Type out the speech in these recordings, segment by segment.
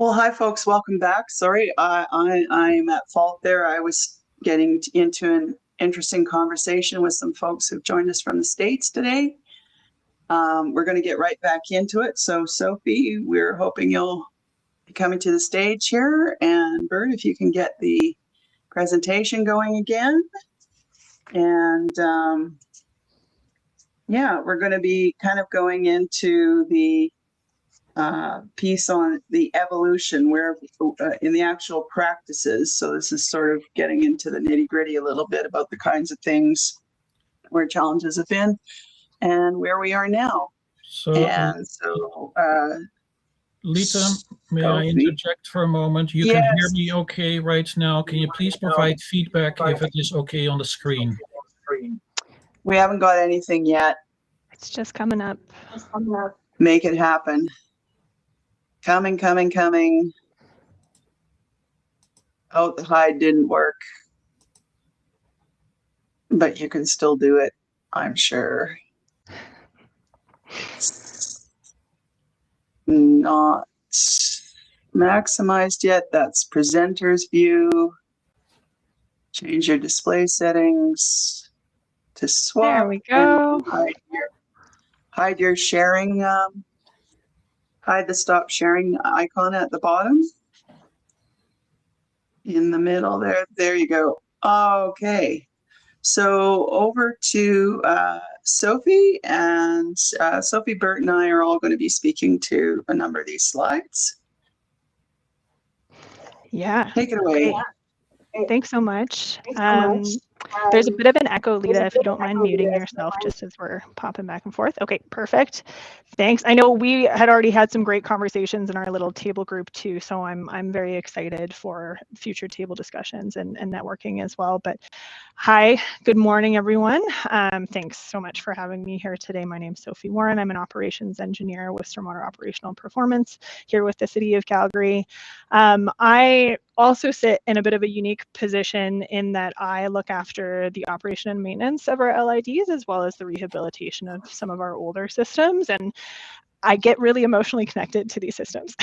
Well, hi, folks. Welcome back. Sorry, I'm at fault there. I was getting into an interesting conversation with some folks who've joined us from the States today. We're going to get right back into it. So, Sophie, we're hoping you'll be coming to the stage here. And Bert, if you can get the presentation going again. And yeah, we're going to be kind of going into the piece on the evolution where in the actual practices. So this is sort of getting into the nitty gritty a little bit about the kinds of things where challenges have been and where we are now. So, Lita, may I interject for a moment? You can hear me okay right now. Can you please provide feedback if it is okay on the screen? We haven't got anything yet. It's just coming up. Make it happen. Coming. Oh, the hide didn't work. But you can still do it, I'm sure. Not maximized yet. That's presenter's view. Change your display settings to swap. There we go. Hide your sharing. Hide the stop sharing icon at the bottom. In the middle there. There you go. Okay. So over to Sophie, and Sophie, Bert, and I are all going to be speaking to a number of these slides. Yeah. Take it away. Great. Thanks so much. There's a bit of an echo, Lita, if you don't mind muting yourself just as we're popping back and forth. Okay, perfect. Thanks. I know we had already had some great conversations in our little table group too, so I'm very excited for future table discussions and networking as well. But hi, good morning, everyone. Thanks so much for having me here today. My name is Sophie Warren. I'm an operations engineer with Stormwater Operational Performance here with the City of Calgary. I also sit in a bit of a unique position in that I look after the operation and maintenance of our LIDs as well as the rehabilitation of some of our older systems. And I get really emotionally connected to these systems.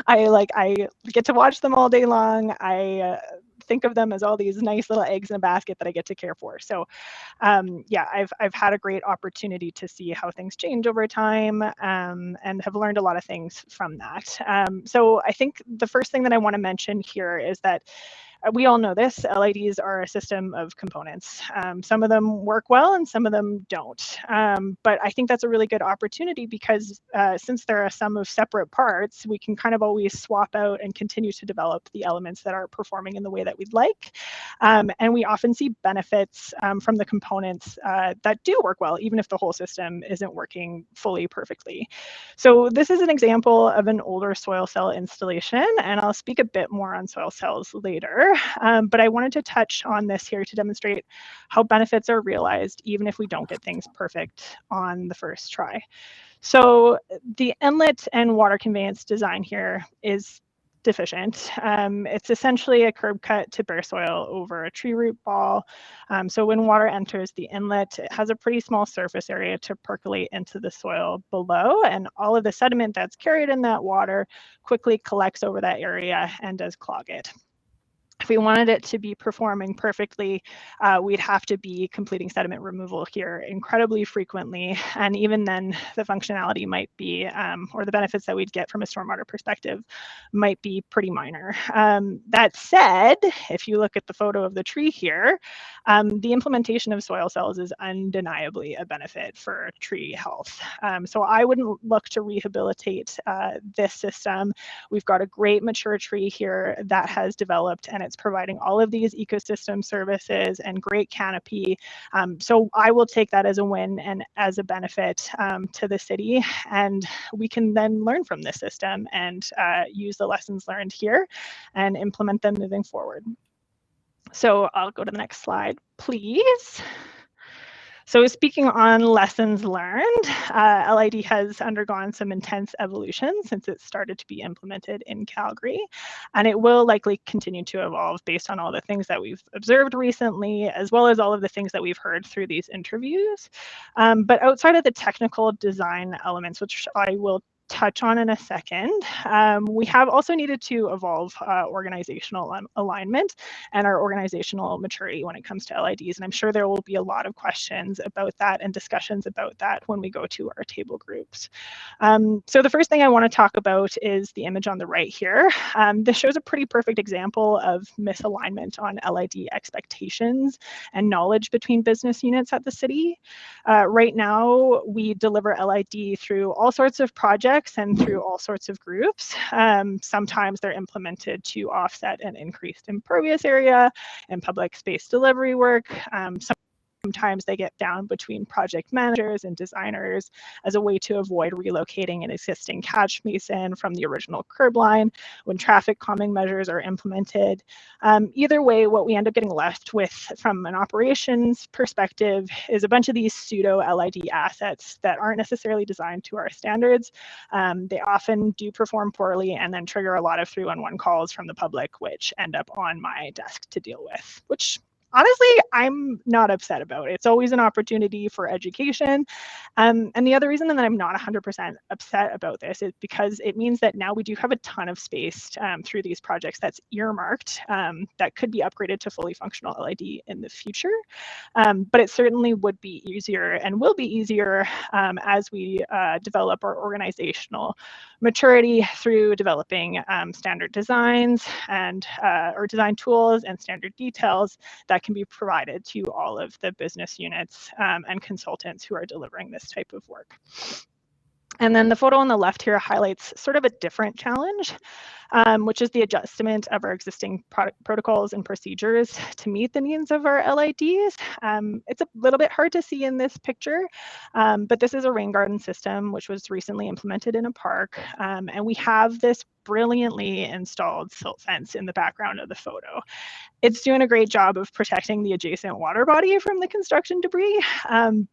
I get to watch them all day long. I think of them as all these nice little eggs in a basket that I get to care for. So yeah, I've had a great opportunity to see how things change over time and have learned a lot of things from that. So I think the first thing that I want to mention here is that we all know this, LIDs are a system of components. Some of them work well and some of them don't. But I think that's a really good opportunity because since they're a sum of separate parts, we can kind of always swap out and continue to develop the elements that are performing in the way that we'd like. And we often see benefits from the components that do work well, even if the whole system isn't working fully perfectly. So this is an example of an older soil cell installation, and I'll speak a bit more on soil cells later. But I wanted to touch on this here to demonstrate how benefits are realized even if we don't get things perfect on the first try. So the inlet and water conveyance design here is deficient. It's essentially a curb cut to bare soil over a tree root ball. So when water enters the inlet, it has a pretty small surface area to percolate into the soil below, and all of the sediment that's carried in that water quickly collects over that area and does clog it. If we wanted it to be performing perfectly, we'd have to be completing sediment removal here incredibly frequently. And even then, the functionality might be, or the benefits that we'd get from a stormwater perspective might be pretty minor. That said, if you look at the photo of the tree here, the implementation of soil cells is undeniably a benefit for tree health. So I wouldn't look to rehabilitate this system. We've got a great mature tree here that has developed, and it's providing all of these ecosystem services and great canopy. So I will take that as a win and as a benefit to the city. And we can then learn from this system and use the lessons learned here and implement them moving forward. So I'll go to the next slide, please. So speaking on lessons learned, LID has undergone some intense evolution since it started to be implemented in Calgary, and it will likely continue to evolve based on all the things that we've observed recently, as well as all of the things that we've heard through these interviews. But outside of the technical design elements, which I will touch on in a second. We have also needed to evolve organizational alignment and our organizational maturity when it comes to LIDs. And I'm sure there will be a lot of questions about that and discussions about that when we go to our table groups. So the first thing I want to talk about is the image on the right here. This shows a pretty perfect example of misalignment on LID expectations and knowledge between business units at the city. Right now, we deliver LID through all sorts of projects and through all sorts of groups. Sometimes they're implemented to offset an increased impervious area and public space delivery work. Sometimes they get down between project managers and designers as a way to avoid relocating an existing catch basin from the original curb line when traffic calming measures are implemented. Either way, what we end up getting left with from an operations perspective is a bunch of these pseudo LID assets that aren't necessarily designed to our standards. They often do perform poorly and then trigger a lot of 311 calls from the public, which end up on my desk to deal with, which honestly, I'm not upset about. It's always an opportunity for education. And the other reason that I'm not 100% upset about this is because it means that now we do have a ton of space through these projects that's earmarked that could be upgraded to fully functional LID in the future. But it certainly would be easier and will be easier as we develop our organizational maturity through developing standard designs and or design tools and standard details that can be provided to all of the business units and consultants who are delivering this type of work. And then the photo on the left here highlights sort of a different challenge, which is the adjustment of our existing protocols and procedures to meet the needs of our LIDs. It's a little bit hard to see in this picture, but this is a rain garden system, which was recently implemented in a park. And we have this brilliantly installed silt fence in the background of the photo. It's doing a great job of protecting the adjacent water body from the construction debris,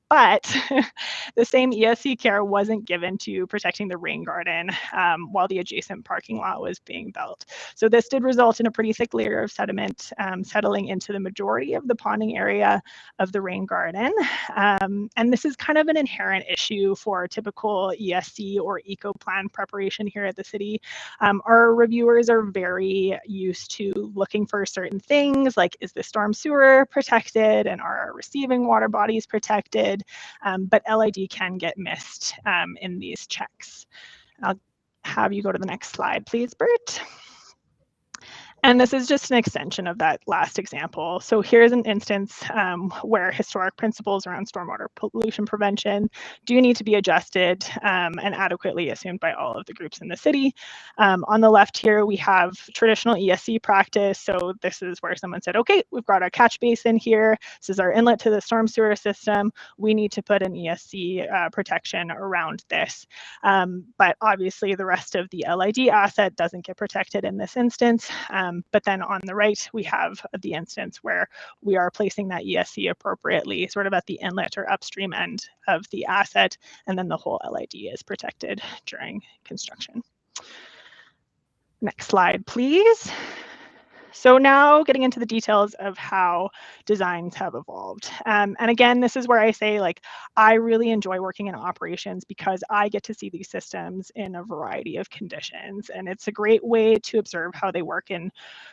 but the same ESC care wasn't given to protecting the rain garden while the adjacent parking lot was being built. So this did result in a pretty thick layer of sediment settling into the majority of the ponding area of the rain garden. And this is kind of an inherent issue for typical ESC or eco plan preparation here at the city. Our reviewers are very used to looking for certain things like, is the storm sewer protected and are our receiving water bodies protected? But LID can get missed in these checks. I'll have you go to the next slide, please, Bert. And this is just an extension of that last example. So here's an instance where historic principles around stormwater pollution prevention do need to be adjusted and adequately assumed by all of the groups in the city. On the left here, we have traditional ESC practice. So this is where someone said, okay, we've got our catch basin here. This is our inlet to the storm sewer system. We need to put an ESC protection around this. But obviously the rest of the LID asset doesn't get protected in this instance. But then on the right, we have the instance where we are placing that ESC appropriately, sort of at the inlet or upstream end of the asset, and then the whole LID is protected during construction. Next slide, please. So now getting into the details of how designs have evolved. And again, this is where I say, like, I really enjoy working in operations because I get to see these systems in a variety of conditions. And it's a great way to observe how they work in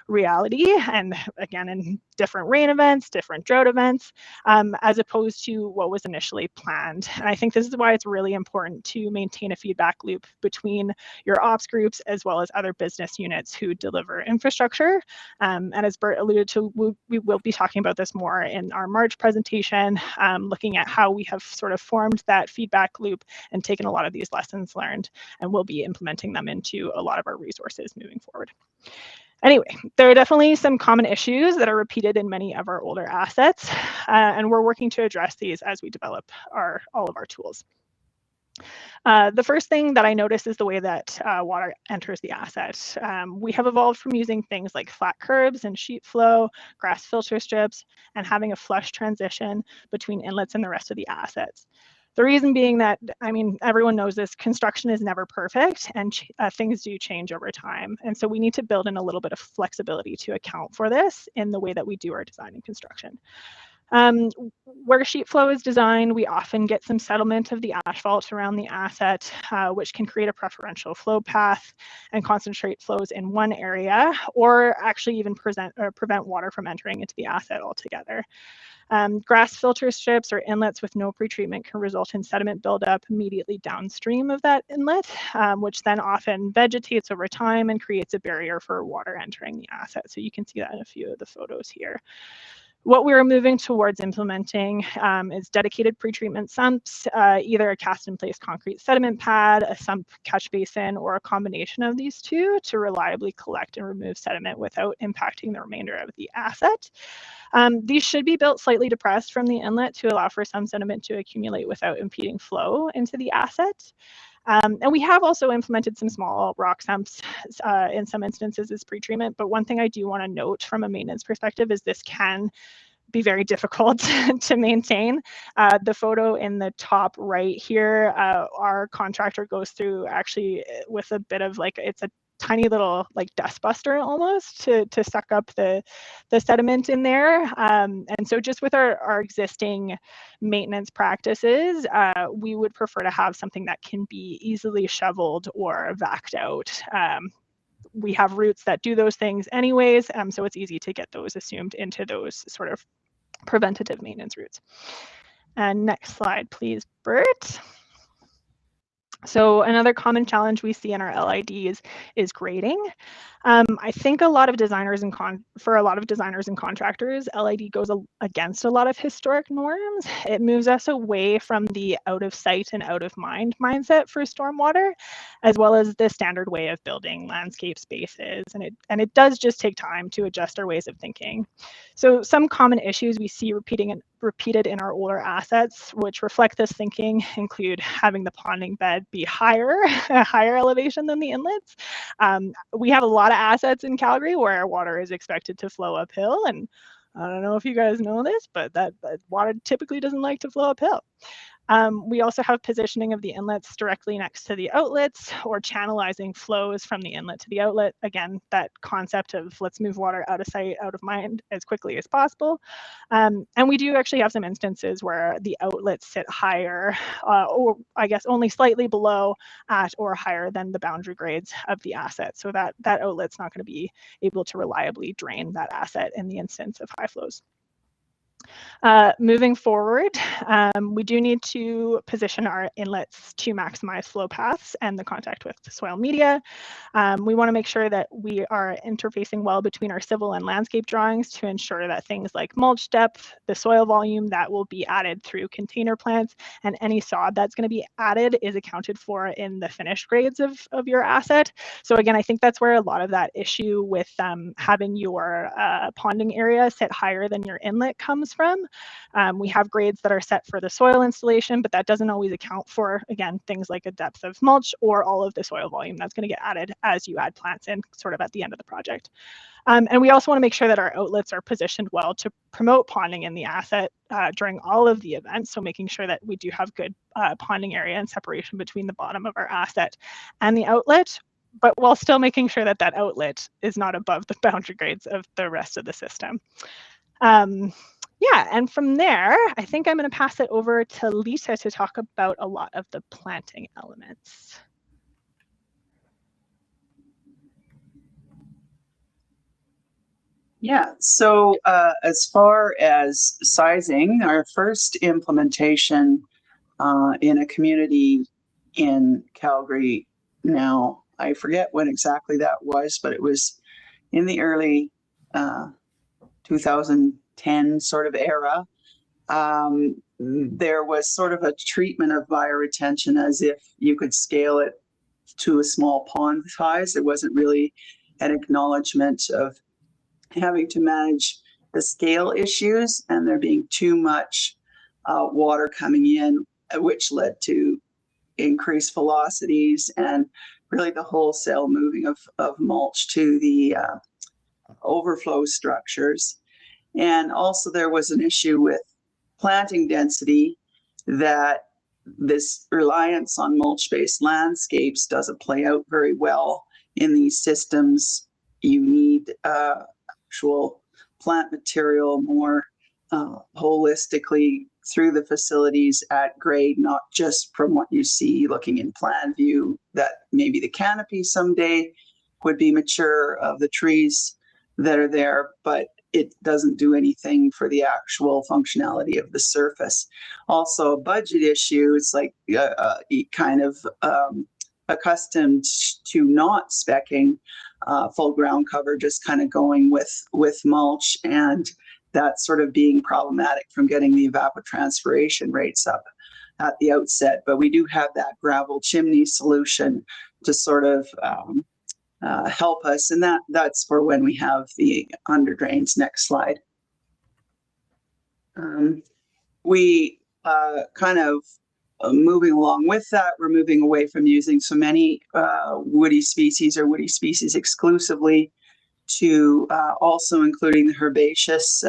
reality. And again, in different rain events, different drought events, as opposed to what was initially planned. And I think this is why it's really important to maintain a feedback loop between your ops groups as well as other business units who deliver infrastructure. And as Bert alluded to, we will be talking about this more in our March presentation, looking at how we have sort of formed that feedback loop and taken a lot of these lessons learned, and we'll be implementing them into a lot of our resources moving forward. Anyway, there are definitely some common issues that are repeated in many of our older assets, and we're working to address these as we develop all of our tools. The first thing that I notice is the way that water enters the asset. We have evolved from using things like flat curbs and sheet flow, grass filter strips, and having a flush transition between inlets and the rest of the assets. The reason being that, I mean, everyone knows this, construction is never perfect and things do change over time. And so we need to build in a little bit of flexibility to account for this in the way that we do our design and construction. Where sheet flow is designed, we often get some settlement of the asphalt around the asset, which can create a preferential flow path and concentrate flows in one area, or actually even prevent water from entering into the asset altogether. Grass filter strips or inlets with no pretreatment can result in sediment buildup immediately downstream of that inlet, which then often vegetates over time and creates a barrier for water entering the asset. So you can see that in a few of the photos here. What we're moving towards implementing is dedicated pretreatment sumps, either a cast-in-place concrete sediment pad, a sump catch basin, or a combination of these two to reliably collect and remove sediment without impacting the remainder of the asset. These should be built slightly depressed from the inlet to allow for some sediment to accumulate without impeding flow into the asset. And we have also implemented some small rock sumps in some instances as pretreatment, but one thing I do want to note from a maintenance perspective is this can be very difficult to maintain. The photo in the top right here, our contractor goes through actually with a bit of like, it's a tiny little like dust buster almost to suck up the sediment in there. And so just with our existing maintenance practices, we would prefer to have something that can be easily shoveled or vacked out. We have routes that do those things anyways, so it's easy to get those assumed into those sort of preventative maintenance routes. And next slide, please, Bert. So another common challenge we see in our LIDs is grading. I think a lot of designers and contractors, LID goes against a lot of historic norms. It moves us away from the out of sight and out of mind mindset for stormwater, as well as the standard way of building landscape spaces. And it does just take time to adjust our ways of thinking. So some common issues we see repeated in our older assets, which reflect this thinking, include having the ponding bed be higher, a higher elevation than the inlets. We have a lot of assets in Calgary where water is expected to flow uphill, and I don't know if you guys know this, but that water typically doesn't like to flow uphill. We also have positioning of the inlets directly next to the outlets or channelizing flows from the inlet to the outlet. Again, that concept of let's move water out of sight, out of mind as quickly as possible. And we do actually have some instances where the outlets sit higher, or I guess only slightly below at or higher than the boundary grades of the asset. So that outlet's not going to be able to reliably drain that asset in the instance of high flows. Moving forward, we do need to position our inlets to maximize flow paths and the contact with the soil media. We want to make sure that we are interfacing well between our civil and landscape drawings to ensure that things like mulch depth, the soil volume that will be added through container plants, and any sod that's going to be added is accounted for in the finished grades of your asset. So again, I think that's where a lot of that issue with having your ponding area sit higher than your inlet comes from. We have grades that are set for the soil installation, but that doesn't always account for, again, things like a depth of mulch or all of the soil volume that's going to get added as you add plants in sort of at the end of the project. And we also want to make sure that our outlets are positioned well to promote ponding in the asset during all of the events. So making sure that we do have good ponding area and separation between the bottom of our asset and the outlet, but while still making sure that that outlet is not above the boundary grades of the rest of the system. Yeah, and from there, I think I'm going to pass it over to Lisa to talk about a lot of the planting elements. Yeah, so as far as sizing, our first implementation in a community in Calgary, now I forget when exactly that was, but it was in the early 2010 sort of era. There was sort of a treatment of bioretention as if you could scale it to a small pond size. There wasn't really an acknowledgement of having to manage the scale issues and there being too much water coming in, which led to increased velocities and really the wholesale moving of mulch to the overflow structures. And also there was an issue with planting density, that this reliance on mulch-based landscapes doesn't play out very well in these systems. You need actual plant material, more holistically through the facilities at grade, not just from what you see looking in plan view, that maybe the canopy someday would be mature of the trees that are there, but it doesn't do anything for the actual functionality of the surface. Also a budget issue, it's like kind of accustomed to not speccing full ground cover, just kind of going with mulch, and that sort of being problematic from getting the evapotranspiration rates up at the outset. But we do have that gravel chimney solution to sort of help us, and that's for when we have the under drains. Next slide. We kind of moving along with that, we're moving away from using so many woody species or woody species exclusively to also including the herbaceous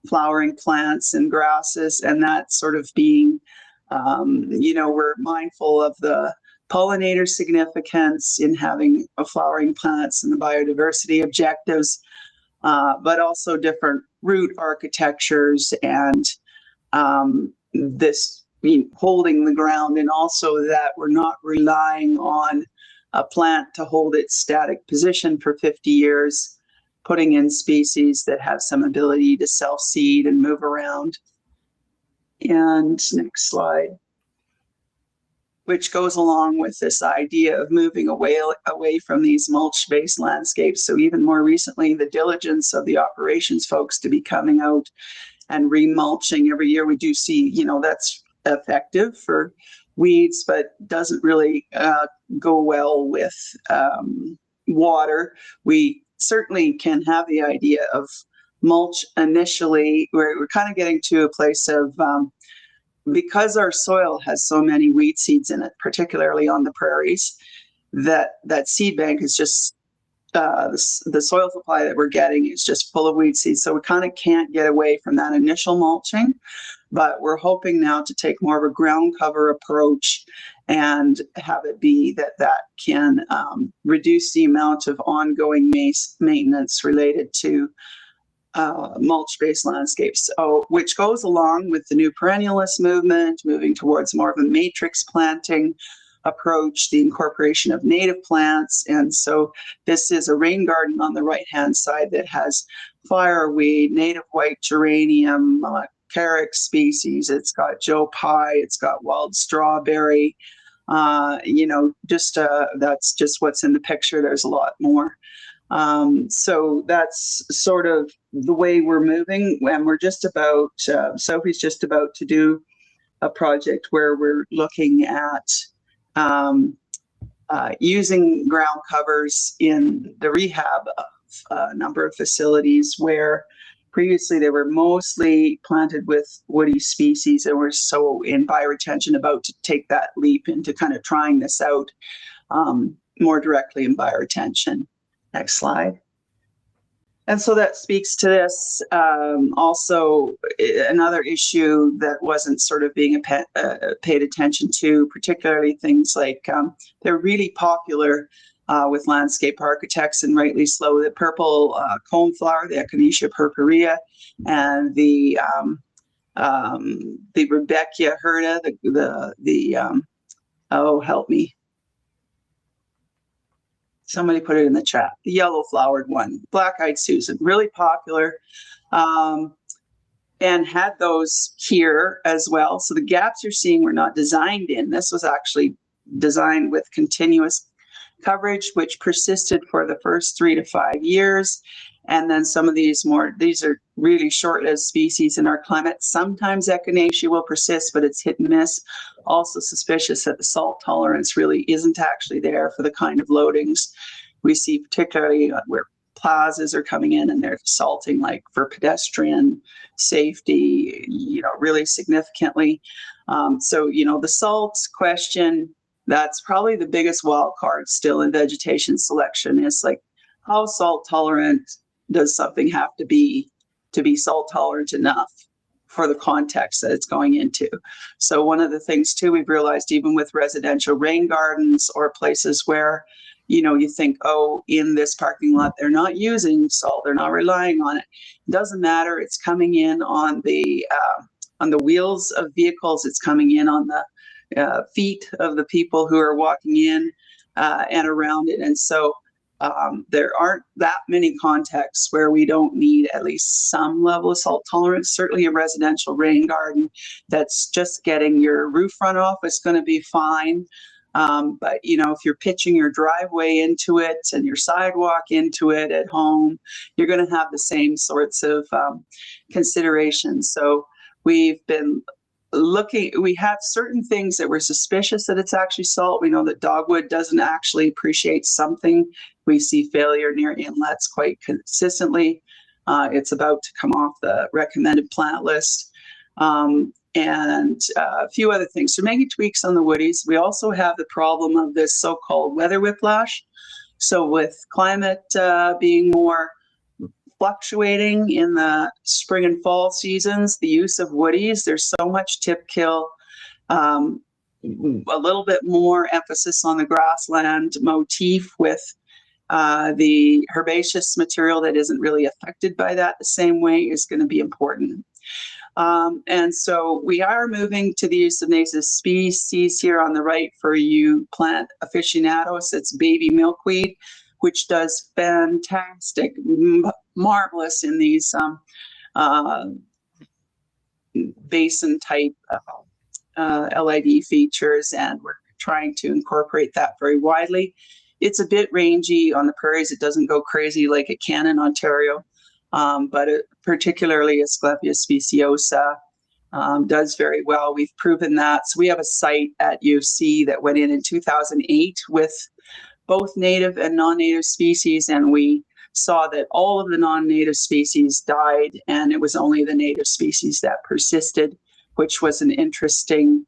flowering plants and grasses, and that sort of being, we're mindful of the pollinator significance in having flowering plants and the biodiversity objectives, but also different root architectures and this holding the ground, and also that we're not relying on a plant to hold its static position for 50 years, putting in species that have some ability to self-seed and move around. And next slide. Which goes along with this idea of moving away from these mulch-based landscapes. So even more recently, the diligence of the operations folks to be coming out and remulching every year. We do see, that's effective for weeds, but doesn't really go well with water. We certainly can have the idea of mulch initially, where we're kind of getting to a place of, because our soil has so many weed seeds in it, particularly on the prairies, that seed bank is just, the soil supply that we're getting is just full of weed seeds. So we kind of can't get away from that initial mulching, but we're hoping now to take more of a ground cover approach and have it be that can reduce the amount of ongoing maintenance related to mulch-based landscapes, which goes along with the new perennialist movement, moving towards more of a matrix planting approach, the incorporation of native plants. And so this is a rain garden on the right-hand side that has fireweed, native white geranium, carex species. It's got Joe Pye, it's got wild strawberry. That's just what's in the picture. There's a lot more. So that's sort of the way we're moving, and we're just about, Sophie's just about to do a project where we're looking at using ground covers in the rehab of a number of facilities where previously they were mostly planted with woody species, and we're so in bioretention about to take that leap into kind of trying this out more directly in bioretention. Next slide. And so that speaks to this. Also, another issue that wasn't sort of being paid attention to, particularly things like they're really popular with landscape architects, and rightly so. The purple coneflower, the Echinacea purpurea, and the Rudbeckia hirta, oh, help me. Somebody put it in the chat. The yellow flowered one, black-eyed Susan, really popular, and had those here as well. So the gaps you're seeing were not designed in. This was actually designed with continuous coverage, which persisted for the first 3 to 5 years. And then some of these are really short-lived species in our climate. Sometimes Echinacea will persist, but it's hit and miss. Also suspicious that the salt tolerance really isn't actually there for the kind of loadings we see, particularly where plazas are coming in and they're salting, like for pedestrian safety, really significantly. So, the salt question, that's probably the biggest wild card still in vegetation selection, is like, how salt tolerant does something have to be salt tolerant enough for the context that it's going into? So one of the things too we've realized, even with residential rain gardens or places where you think, oh, in this parking lot, they're not using salt, they're not relying on it. It doesn't matter. It's coming in on the wheels of vehicles. It's coming in on the feet of the people who are walking in and around it. And so there aren't that many contexts where we don't need at least some level of salt tolerance. Certainly a residential rain garden that's just getting your roof runoff is going to be fine. But, if you're pitching your driveway into it and your sidewalk into it at home, you're going to have the same sorts of considerations. So we've been we have certain things that we're suspicious that it's actually salt. We know that dogwood doesn't actually appreciate something. We see failure near inlets quite consistently. It's about to come off the recommended plant list. And a few other things. So making tweaks on the woodies. We also have the problem of this so-called weather whiplash. So with climate being more fluctuating in the spring and fall seasons, the use of woodies, there's so much tip kill, a little bit more emphasis on the grassland motif with the herbaceous material that isn't really affected by that the same way is going to be important. And so we are moving to the use of native species here on the right for you plant aficionados. It's baby milkweed, which does fantastic, marvelous in these basin type LID features, and we're trying to incorporate that very widely. It's a bit rangy on the prairies. It doesn't go crazy like it can in Ontario, but particularly Asclepias speciosa does very well. We've proven that. So we have a site at U of C that went in 2008 with both native and non-native species, and we saw that all of the non-native species died, and it was only the native species that persisted, which was an interesting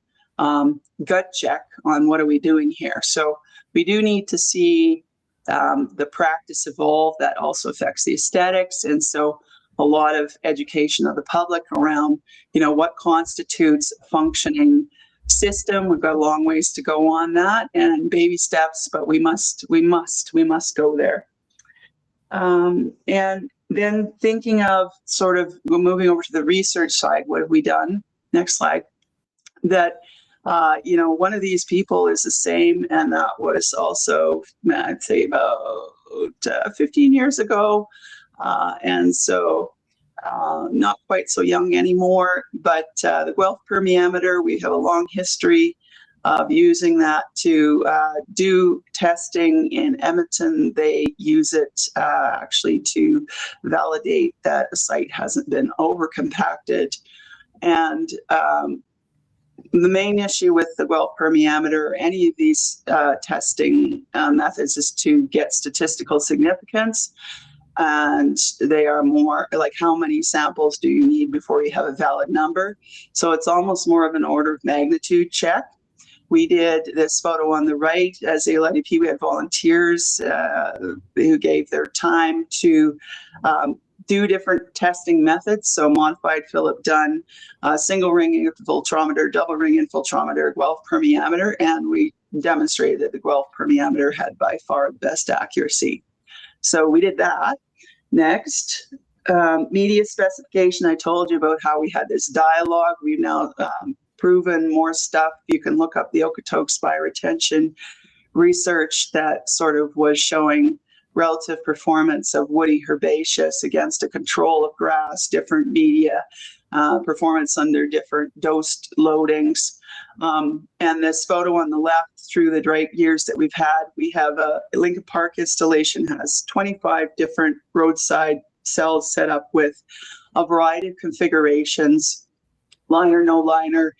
gut check on what are we doing here. So we do need to see the practice evolve. That also affects the aesthetics, and so a lot of education of the public around, what constitutes a functioning system. We've got a long ways to go on that, and baby steps, but we must go there. And then thinking of sort of moving over to the research side, what have we done? Next slide. That one of these people is the same, and that was also, I'd say, about 15 years ago, and so not quite so young anymore. But the Guelph permeameter, we have a long history of using that to do testing in Edmonton. They use it actually to validate that a site hasn't been over-compacted. And the main issue with the Guelph permeameter or any of these testing methods is to get statistical significance. And they are more like, how many samples do you need before you have a valid number? So it's almost more of an order of magnitude check. We did this photo on the right as ALIDP. We had volunteers who gave their time to do different testing methods. So modified Philip Dunn, single ring infiltrometer, double ring infiltrometer, Guelph permeameter, and we demonstrated that the Guelph permeameter had by far the best accuracy. So we did that. Next, media specification. I told you about how we had this dialogue. We've now proven more stuff. You can look up the Okotoks spire retention research that sort of was showing relative performance of woody herbaceous against a control of grass, different media, performance under different dosed loadings. And this photo on the left, through the dry years that we've had, we have a Lincoln Park installation has 25 different roadside cells set up with a variety of configurations, liner, no liner,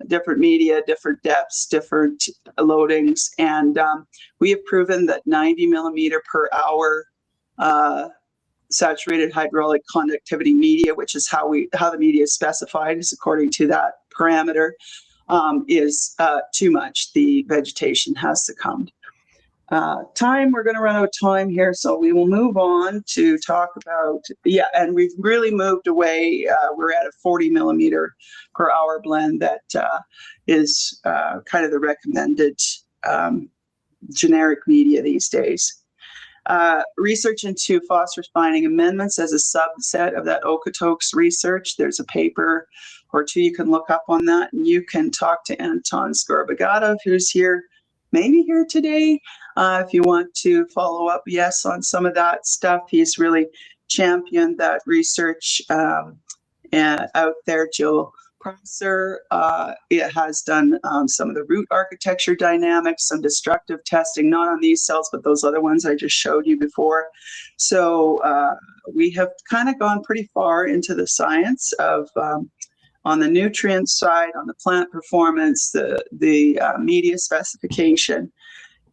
different media, different depths, different loadings. And we have proven that 90 millimeter per hour saturated hydraulic conductivity media, which is how the media is specified, is according to that parameter, is too much. The vegetation has succumbed. We're going to run out of time here, so we will move on to talk about, and we've really moved away. We're at a 40 millimeter per hour blend that is kind of the recommended generic media these days. Research into phosphorus binding amendments as a subset of that Okotoks research. There's a paper or two you can look up on that, and you can talk to Anton Skorbogatov, who's maybe here today, if you want to follow up, yes, on some of that stuff. He's really championed that research out there. Jill Prosser it has done some of the root architecture dynamics, some destructive testing, not on these cells, but those other ones I just showed you before. So we have kind of gone pretty far into the science of on the nutrient side, on the plant performance, the media specification.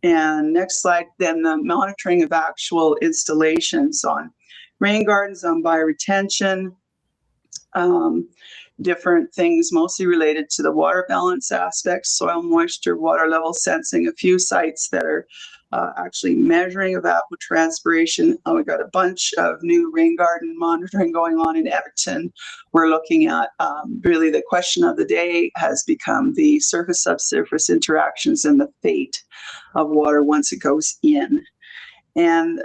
And next slide, then the monitoring of actual installations on rain gardens, on bioretention, different things mostly related to the water balance aspects, soil moisture, water level sensing, a few sites that are actually measuring evapotranspiration. We've got a bunch of new rain garden monitoring going on in Edmonton. We're looking at really the question of the day has become the surface-subsurface interactions and the fate of water once it goes in. And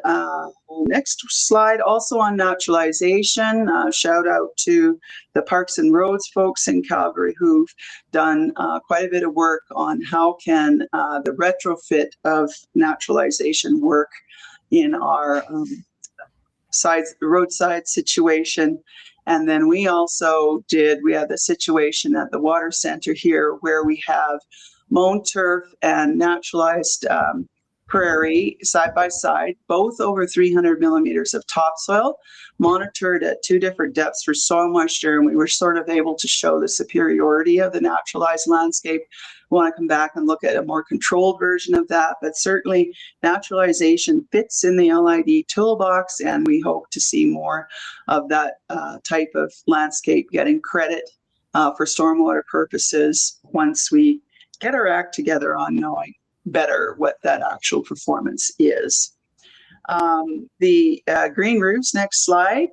next slide, also on naturalization, shout out to the Parks and Roads folks in Calgary who've done quite a bit of work on how can the retrofit of naturalization work in our roadside situation. And then we also we had the situation at the water center here where we have mown turf and naturalized prairie side by side, both over 300 millimeters of topsoil, monitored at two different depths for soil moisture, and we were sort of able to show the superiority of the naturalized landscape. We want to come back and look at a more controlled version of that, but certainly naturalization fits in the LID toolbox, and we hope to see more of that type of landscape getting credit for stormwater purposes once we get our act together on knowing better what that actual performance is. The green roofs, next slide.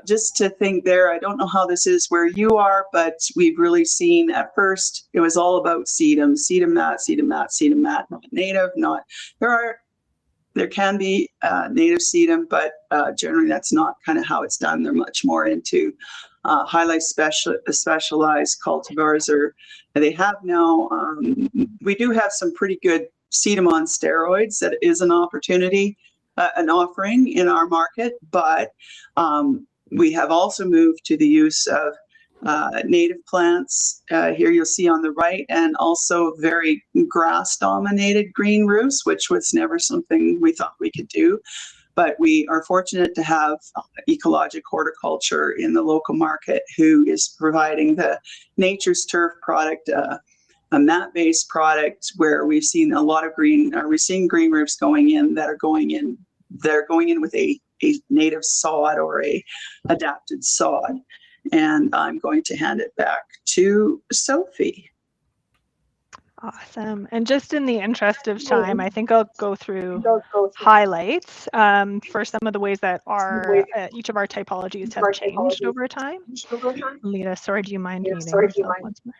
Just to think there, I don't know how this is where you are, but we've really seen at first, it was all about sedum mat, not native, there can be native sedum, but generally that's not kind of how it's done. They're much more into highly specialized cultivars, or they have now, we do have some pretty good sedum on steroids that is an opportunity, an offering in our market, but we have also moved to the use of native plants. Here you'll see on the right, and also very grass-dominated green roofs, which was never something we thought we could do. But we are fortunate to have ecologic horticulture in the local market who is providing the Nature's Turf product, a mat-based product where we've seen a lot of we're seeing green roofs going in that are going in with a native sod or a adapted sod. And I'm going to hand it back to Sophie. Awesome. And just in the interest of time, I think I'll go through highlights for some of the ways that each of our typologies have changed over time. Lita, sorry, do you mind muting yourself once more?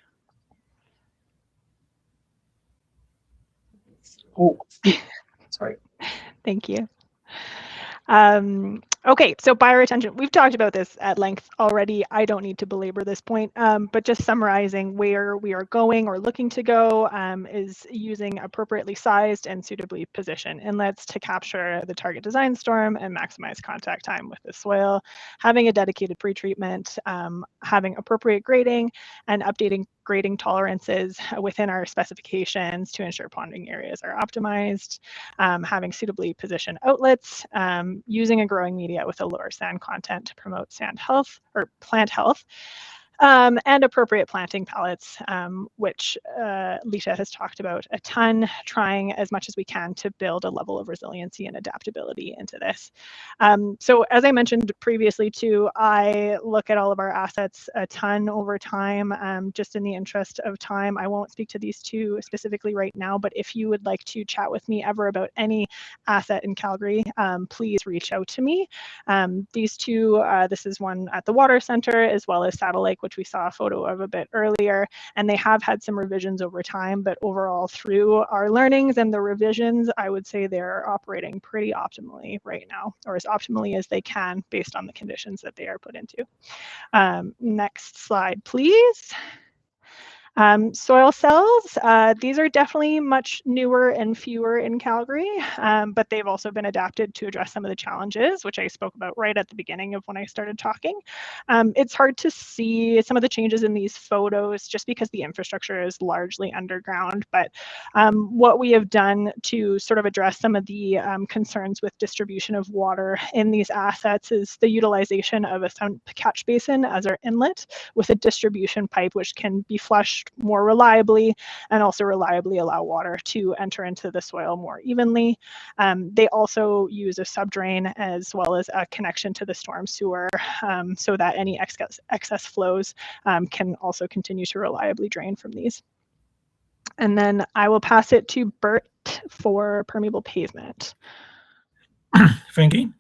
Oh, sorry. Thank you. Okay, so bioretention, we've talked about this at length already. I don't need to belabor this point, but just summarizing where we are going or looking to go is using appropriately sized and suitably positioned inlets to capture the target design storm and maximize contact time with the soil, having a dedicated pretreatment, having appropriate grading, and updating grading tolerances within our specifications to ensure ponding areas are optimized, having suitably positioned outlets, using a growing media with a lower sand content to promote sand health or plant health, and appropriate planting pallets, which Lita has talked about a ton, trying as much as we can to build a level of resiliency and adaptability into this. So as I mentioned previously too, I look at all of our assets a ton over time. Just in the interest of time, I won't speak to these two specifically right now, but if you would like to chat with me ever about any asset in Calgary, please reach out to me. These two, this is one at the water center as well as Saddle Lake which we saw a photo of a bit earlier, and they have had some revisions over time, but overall through our learnings and the revisions, I would say they're operating pretty optimally right now, or as optimally as they can based on the conditions that they are put into. Next slide, please. Soil cells, these are definitely much newer and fewer in Calgary, but they've also been adapted to address some of the challenges, which I spoke about right at the beginning of when I started talking. It's hard to see some of the changes in these photos just because the infrastructure is largely underground, but what we have done to sort of address some of the concerns with distribution of water in these assets is the utilization of a sump catch basin as our inlet with a distribution pipe, which can be flushed more reliably and also reliably allow water to enter into the soil more evenly. They also use a subdrain as well as a connection to the storm sewer so that any excess flows can also continue to reliably drain from these. And then I will pass it to Bert for permeable pavement. Thank you.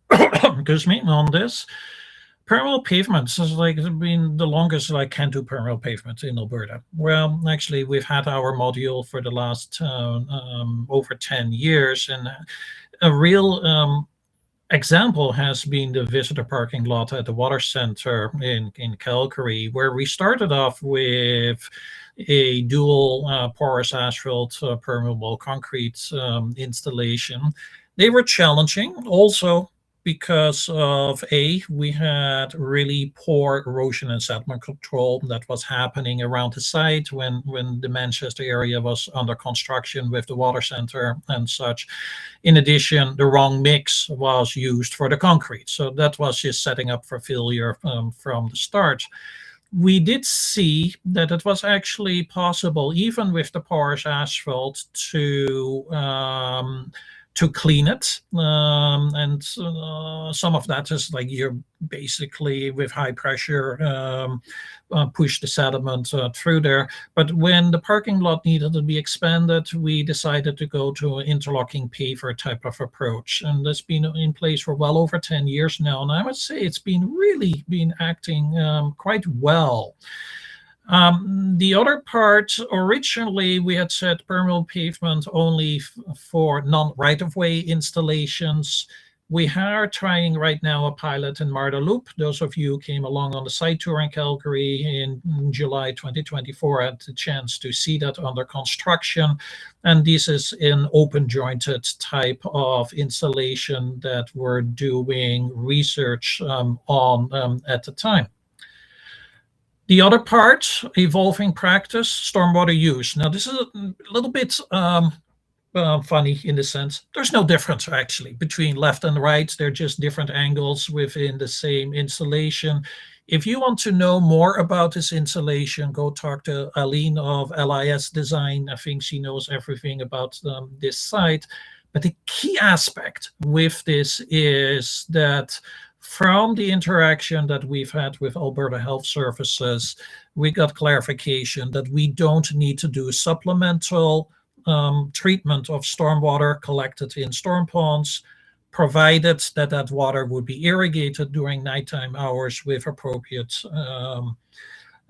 Excuse me on this. Permeable pavements is like been the longest I can do permeable pavements in Alberta. Well, actually, we've had our module for the last over 10 years, and a real example has been the visitor parking lot at the water center in Calgary, where we started off with a dual porous asphalt permeable concrete installation. They were challenging also because of we had really poor erosion and sediment control that was happening around the site when the Manchester area was under construction with the water center and such. In addition, the wrong mix was used for the concrete, so that was just setting up for failure from the start. We did see that it was actually possible, even with the porous asphalt, to clean it, and some of that is like you're basically with high pressure push the sediment through there. But when the parking lot needed to be expanded, we decided to go to an interlocking paver type of approach, and that's been in place for well over 10 years now, and I would say it's really been acting quite well. The other part, originally we had said permeable pavement only for non-right-of-way installations. We are trying right now a pilot in Marda Loop. Those of you who came along on the site tour in Calgary in July 2024 had the chance to see that under construction. And this is an open jointed type of installation that we're doing research on at the time. The other part, evolving practice, stormwater use. Now, this is a little bit funny in the sense, there's no difference actually between left and right. They're just different angles within the same installation. If you want to know more about this installation, go talk to Aline of LIS Design. I think she knows everything about this site. But the key aspect with this is that from the interaction that we've had with Alberta Health Services, we got clarification that we don't need to do supplemental treatment of stormwater collected in storm ponds, provided that that water would be irrigated during nighttime hours with appropriate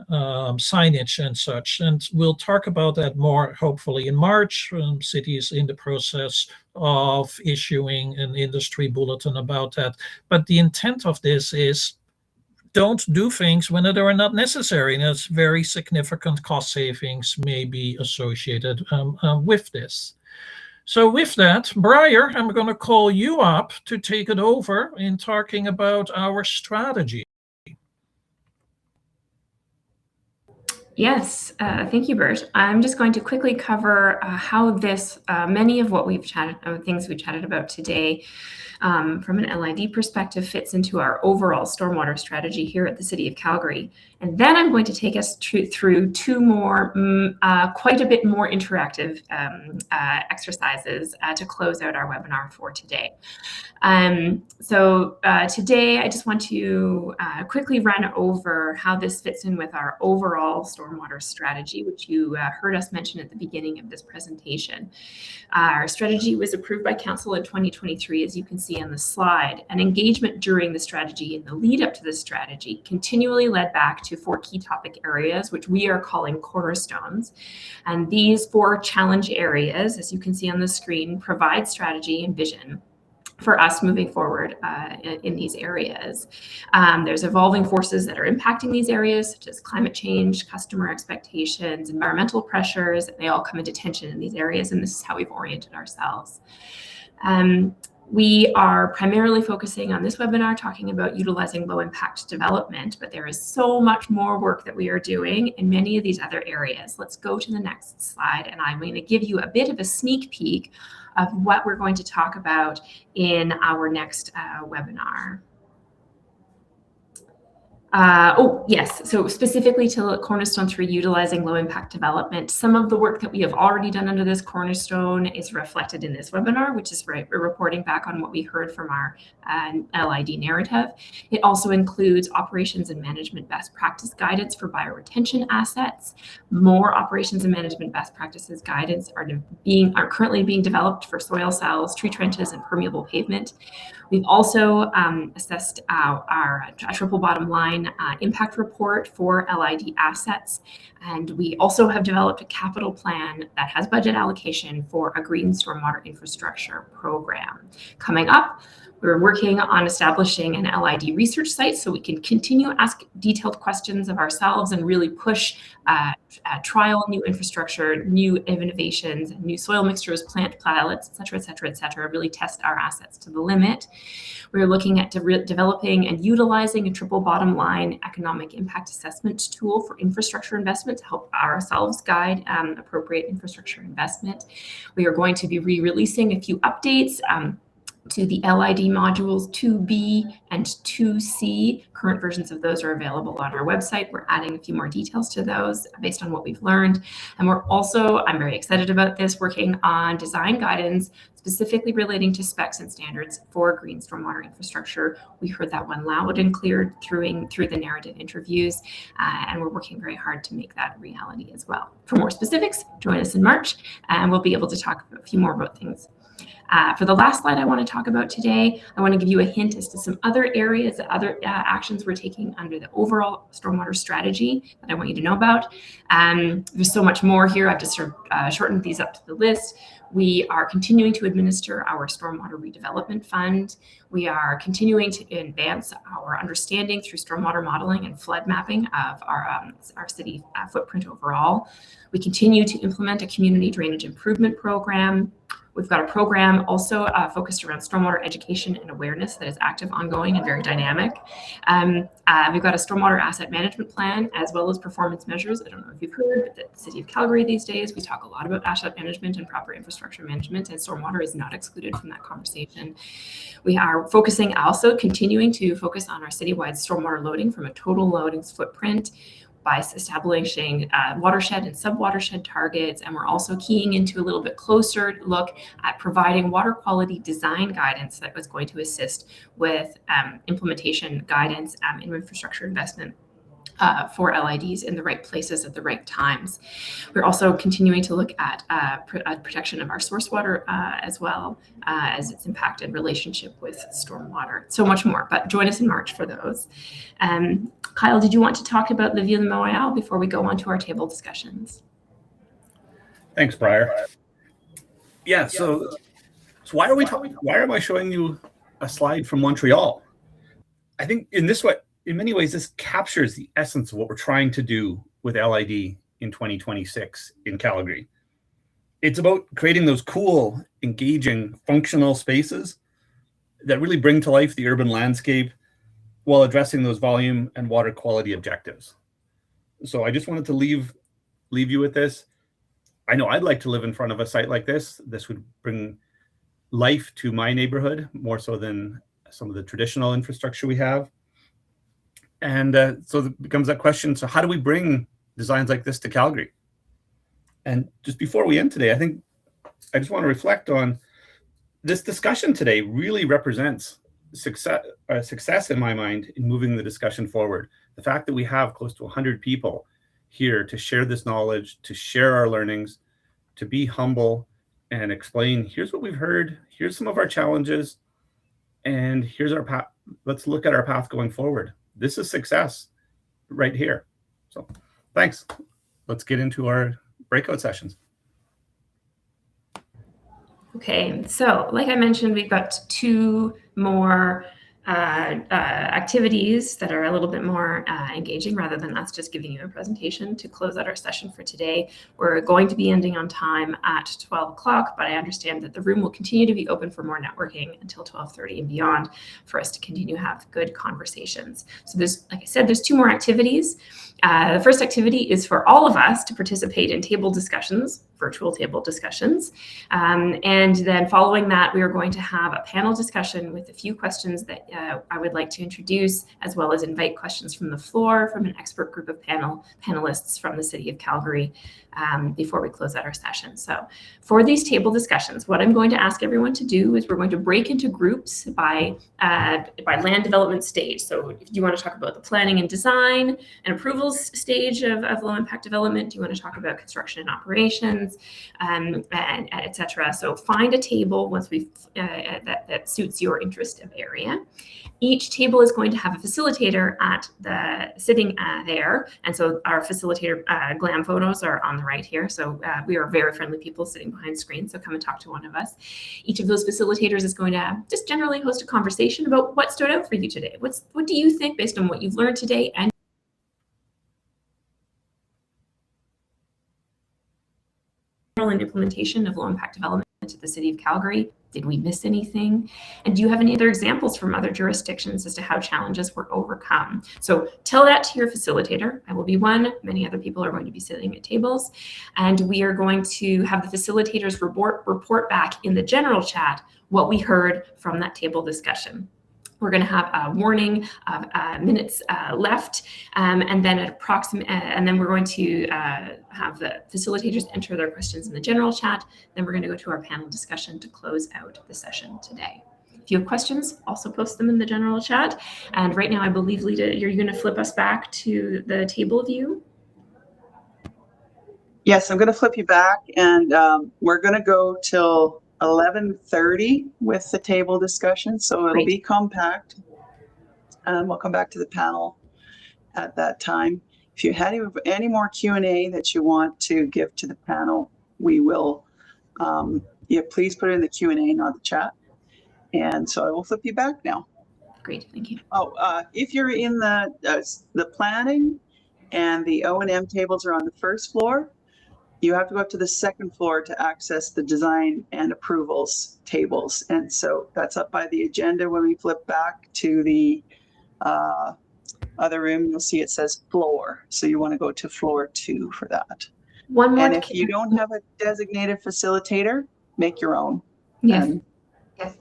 signage and such. And we'll talk about that more hopefully in March. City is in the process of issuing an industry bulletin about that. But the intent of this is don't do things when they are not necessary. And there's very significant cost savings may be associated with this. So with that, Briar, I'm going to call you up to take it over in talking about our strategy. Yes, thank you, Bert. I'm just going to quickly cover how this, many of what we've chatted, things we chatted about today, from an LID perspective, fits into our overall stormwater strategy here at the City of Calgary. And then I'm going to take us through two more, quite a bit more interactive exercises to close out our webinar for today. Today, I just want to quickly run over how this fits in with our overall stormwater strategy, which you heard us mention at the beginning of this presentation. Our strategy was approved by Council in 2023, as you can see see on the slide. And engagement during the strategy and the lead up to the strategy continually led back to 4 key topic areas, which we are calling cornerstones. And these 4 challenge areas, as you can see on the screen, provide strategy and vision for us moving forward in these areas. There's evolving forces that are impacting these areas, such as climate change, customer expectations, environmental pressures. They all come into tension in these areas, and this is how we've oriented ourselves. We are primarily focusing on this webinar talking about utilizing low impact development, but there is so much more work that we are doing in many of these other areas. Let's go to the next slide, and I'm going to give you a bit of a sneak peek of what we're going to talk about in our next webinar. Yes, so specifically to Cornerstone 3, utilizing low impact development, some of the work that we have already done under this cornerstone is reflected in this webinar, which is we're reporting back on what we heard from our LID narrative. It also includes operations and management best practice guidance for bioretention assets. More operations and management best practices guidance are currently being developed for soil cells, tree trenches, and permeable pavement. We've also assessed our triple bottom line impact report for LID assets. And we also have developed a capital plan that has budget allocation for a green stormwater infrastructure program. Coming up, we're working on establishing an LID research site so we can continue to ask detailed questions of ourselves and really push trial new infrastructure, new innovations, new soil mixtures, plant pilots, et cetera, really test our assets to the limit. We're looking at developing and utilizing a triple bottom line economic impact assessment tool for infrastructure investment to help ourselves guide appropriate infrastructure investment. We are going to be re-releasing a few updates to the LID modules 2B and 2C. Current versions of those are available on our website. We're adding a few more details to those based on what we've learned. And we're also, I'm very excited about this, working on design guidance specifically relating to specs and standards for green stormwater infrastructure. We heard that one loud and clear through the narrative interviews, and we're working very hard to make that a reality as well. For more specifics, join us in March, and we'll be able to talk a few more about things. For the last slide I want to talk about today, I want to give you a hint as to some other areas, other actions we're taking under the overall stormwater strategy that I want you to know about. There's so much more here. I've just sort of shortened these up to the list. We are continuing to administer our Stormwater Redevelopment Fund. We are continuing to advance our understanding through stormwater modeling and flood mapping of our city footprint overall. We continue to implement a community drainage improvement program. We've got a program also focused around stormwater education and awareness that is active, ongoing, and very dynamic. We've got a stormwater asset management plan as well as performance measures. I don't know if you've heard, but the City of Calgary these days, we talk a lot about asset management and proper infrastructure management, and stormwater is not excluded from that conversation. We are focusing, also continuing to focus on our citywide stormwater loading from a total loadings footprint by establishing watershed and sub-watershed targets. And we're also keying into a little bit closer look at providing water quality design guidance that was going to assist with implementation guidance in infrastructure investment for LIDs in the right places at the right times. We're also continuing to look at protection of our source water as well as its impact and relationship with stormwater. So much more, but join us in March for those. Kyle, did you want to talk about the Ville de Montréal before we go on to our table discussions? Thanks, Briar. Yeah, so why are we talking? Why am I showing you a slide from Montreal? I think in many ways, this captures the essence of what we're trying to do with LID in 2026 in Calgary. It's about creating those cool, engaging, functional spaces that really bring to life the urban landscape while addressing those volume and water quality objectives. So I just wanted to leave you with this. I know I'd like to live in front of a site like this. This would bring life to my neighborhood more so than some of the traditional infrastructure we have. And so it becomes that question, so how do we bring designs like this to Calgary? And just before we end today, I just want to reflect on this discussion today really represents success in my mind in moving the discussion forward. The fact that we have close to 100 people here to share this knowledge, to share our learnings, to be humble and explain, here's what we've heard, here's some of our challenges, And here's our path. Let's look at our path going forward. This is success right here. So thanks. Let's get into our breakout sessions. Okay, so like I mentioned, we've got 2 more activities that are a little bit more engaging rather than us just giving you a presentation to close out our session for today. We're going to be ending on time at 12 o'clock, but I understand that the room will continue to be open for more networking until 12:30 and beyond for us to continue to have good conversations. So there's, like I said, there's 2 more activities. The first activity is for all of us to participate in table discussions, virtual table discussions. And then following that, we are going to have a panel discussion with a few questions that I would like to introduce, as well as invite questions from the floor from an expert group of panelists from the City of Calgary before we close out our session. So for these table discussions, what I'm going to ask everyone to do is we're going to break into groups by land development stage. So if you want to talk about the planning and design and approvals stage of low impact development, do you want to talk about construction and operations, and et cetera. So find a table once we've that suits your interest of area. Each table is going to have a facilitator at the sitting there. And so our facilitator glam photos are on the right here. So we are very friendly people sitting behind screens. So come and talk to one of us. Each of those facilitators is going to just generally host a conversation about what stood out for you today. What do you think based on what you've learned today and implementation of low impact development to the City of Calgary? Did we miss anything? And do you have any other examples from other jurisdictions as to how challenges were overcome? So tell that to your facilitator. I will be one. Many other people are going to be sitting at tables. And we are going to have the facilitators report back in the general chat what we heard from that table discussion. We're going to have a warning of minutes left, and then and then we're going to have the facilitators enter their questions in the general chat. Then we're going to go to our panel discussion to close out the session today. If you have questions, also post them in the general chat. And right now, I believe, Lita, you're going to flip us back to the table view. Yes, I'm going to flip you back, and we're going to go till 11:30 with the table discussion, so it'll be compact. We'll come back to the panel at that time. If you had any more Q&A that you want to give to the panel, we will. Please put it in the Q&A, not the chat. And so I will flip you back now. Great, thank you. Oh, if you're in the planning and the O&M tables are on the first floor, you have to go up to the second floor to access the design and approvals tables. And so that's up by the agenda. When we flip back to the other room, you'll see it says floor. So you want to go to floor 2 for that. One more. And if you don't have a designated facilitator, make your own. Yes. Yes.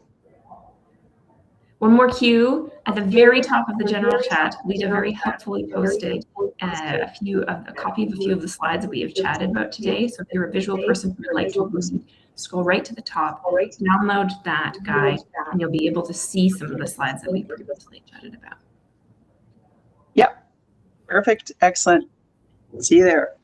One more cue at the very top of the general chat. Lita very helpfully posted a copy of a few of the slides that we have chatted about today. So if you're a visual person who would like to scroll right to the top, download that guide, and you'll be able to see some of the slides that we previously chatted about. Yep. Perfect. Excellent. See you there.